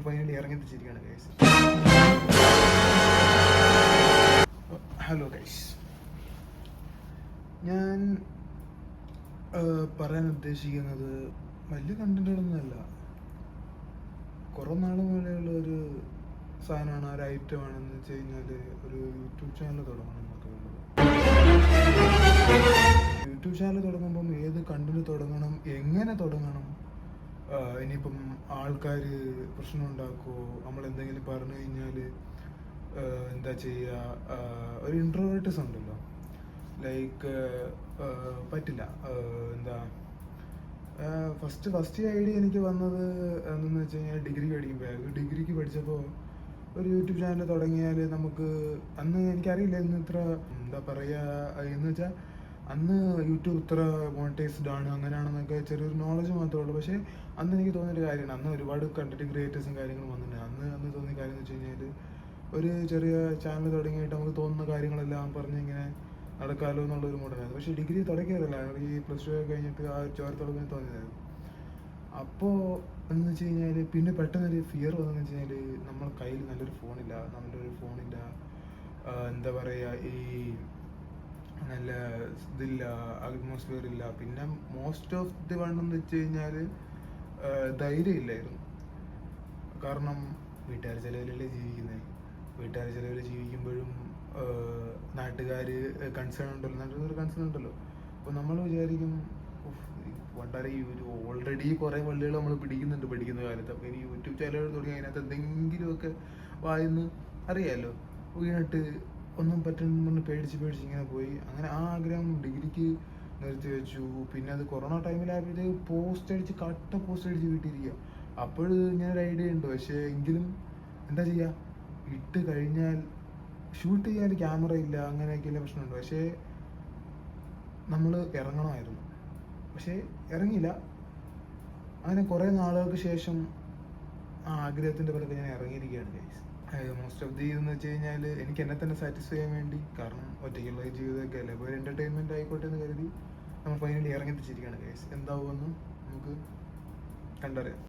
Finally ഇറങ്ങിത്തിരിക്കുകയാണ് guys. Hello guys, ഞാൻ പറയാൻ ഉദ്ദേശിക്കുന്നത് വലിയ കണ്ടന്റുകളൊന്നുമല്ല. കുറേ നാൾ മുതലുള്ള ഒരു സാധനമാണ്, ഒരു ഐറ്റമാണെന്ന് വെച്ച് കഴിഞ്ഞാൽ ഒരു യൂട്യൂബ് ചാനൽ തുടങ്ങണം എന്നൊക്കെ ഉള്ളത്. യൂട്യൂബ് ചാനൽ തുടങ്ങുമ്പം ഏത് കണ്ടന്റ് തുടങ്ങണം, എങ്ങനെ തുടങ്ങണം, ഇനിയിപ്പം ആൾക്കാർ പ്രശ്നം ഉണ്ടാക്കുമോ, നമ്മൾ എന്തെങ്കിലും പറഞ്ഞു കഴിഞ്ഞാൽ എന്താ ചെയ്യുക, ഒരു ഇൻട്രോവേർട്ടസ് ഉണ്ടല്ലോ, ലൈക്ക് പറ്റില്ല. എന്താ ഫസ്റ്റ് ഐഡിയ എനിക്ക് വന്നത് എന്തെന്ന് വെച്ച് കഴിഞ്ഞാൽ ഡിഗ്രിക്ക് പഠിച്ചപ്പോൾ ഒരു യൂട്യൂബ് ചാനൽ തുടങ്ങിയാൽ നമുക്ക്, അന്ന് എനിക്കറിയില്ല ഇന്ന് ഇത്ര എന്താ പറയുക എന്ന് വെച്ചാൽ അന്ന് യൂട്യൂബ് ഇത്ര മോണിറ്റൈസ്ഡ് ആണ് അങ്ങനെയാണെന്നൊക്കെ ചെറിയൊരു നോളജ് മാത്രമേ ഉള്ളൂ. പക്ഷേ അന്ന് എനിക്ക് തോന്നിയൊരു കാര്യമാണ്, അന്ന് ഒരുപാട് കണ്ടന്റ് ക്രിയേറ്റേഴ്സും കാര്യങ്ങളും വന്നിട്ടുണ്ട്. അന്ന് തോന്നിയ കാര്യം എന്ന് വെച്ച് കഴിഞ്ഞാൽ ഒരു ചെറിയ ചാനൽ തുടങ്ങിയിട്ട് നമുക്ക് തോന്നുന്ന കാര്യങ്ങളെല്ലാം പറഞ്ഞിങ്ങനെ നടക്കാമല്ലോ എന്നുള്ളൊരു മൂഡായിരുന്നു. പക്ഷേ ഡിഗ്രി തുടങ്ങിയതല്ല, ഈ പ്ലസ് ടു കഴിഞ്ഞിട്ട് ആ ചോരത്തുടങ്ങി തോന്നിയതായിരുന്നു. അപ്പോൾ എന്ന് വെച്ച് കഴിഞ്ഞാൽ പിന്നെ പെട്ടെന്നൊരു ഫിയർ വന്നതെന്ന് വെച്ച് കഴിഞ്ഞാൽ നമ്മുടെ കയ്യിൽ നല്ലൊരു ഫോണില്ല, എന്താ പറയുക, ഈ നല്ല ഇതില്ല, അറ്റ്മോസ്ഫിയർ ഇല്ല. പിന്നെ മോസ്റ്റ് ഓഫ് ദി വൺ എന്ന് വെച്ച് കഴിഞ്ഞാൽ ധൈര്യം ഇല്ലായിരുന്നു. കാരണം വീട്ടുകാർ ചിലവിലല്ലേ ജീവിക്കുന്നത്. വീട്ടുകാർ ചിലവിൽ ജീവിക്കുമ്പോഴും നാട്ടുകാർ കൺസേൺ ഉണ്ടല്ലോ. അപ്പോൾ നമ്മൾ വിചാരിക്കും വണ്ടാരെ ഈ ഒരു ഓൾറെഡി കുറേ വള്ളികൾ നമ്മൾ പഠിക്കുന്ന കാലത്ത്, അപ്പോൾ ഇനി യൂട്യൂബ് ചാനൽ തുടങ്ങി അതിനകത്ത് എന്തെങ്കിലുമൊക്കെ വായിന്ന് അറിയാമല്ലോ, വീണിട്ട് ഒന്നും പറ്റുന്ന പേടിച്ച് ഇങ്ങനെ പോയി. അങ്ങനെ ആ ആഗ്രഹം ഡിഗ്രിക്ക് നിർത്തി വെച്ചു. പിന്നെ അത് കൊറോണ ടൈമിലായപ്പോഴത്തേക്ക് പോസ്റ്റ് അടിച്ച് വീട്ടിരിക്കുക. അപ്പോഴും ഇങ്ങനൊരു ഐഡിയ ഉണ്ട്. പക്ഷേ എങ്കിലും എന്താ ചെയ്യുക, ഇട്ട് കഴിഞ്ഞാൽ ഷൂട്ട് ചെയ്യാൻ ക്യാമറ ഇല്ല, അങ്ങനെയൊക്കെയുള്ള പ്രശ്നമുണ്ട്. പക്ഷേ നമ്മൾ ഇറങ്ങണമായിരുന്നു, പക്ഷേ ഇറങ്ങിയില്ല. അങ്ങനെ കുറേ നാളുകൾക്ക് ശേഷം ആ ആഗ്രഹത്തിൻ്റെ പുറത്ത് ഞാൻ ഇറങ്ങിയിരിക്കുകയാണ് ഗൈസ്. മോസ്റ്റ് ഓഫ് ദി ഇതെന്ന് വെച്ച് കഴിഞ്ഞാൽ എനിക്ക് എന്നെ തന്നെ സാറ്റിസ്ഫൈ ചെയ്യാൻ വേണ്ടി, കാരണം ഒറ്റയ്ക്കുള്ള ജീവിതമൊക്കെ അല്ലേ, അപ്പോൾ ഒരു എൻ്റർടൈൻമെൻറ്റ് ആയിക്കോട്ടെ എന്ന് കരുതി നമ്മൾ ഫൈനലി ഇറങ്ങിത്തിരിക്കുകയാണ് ഗൈസ്. എന്താവുമെന്ന് നമുക്ക് കണ്ടറിയാം.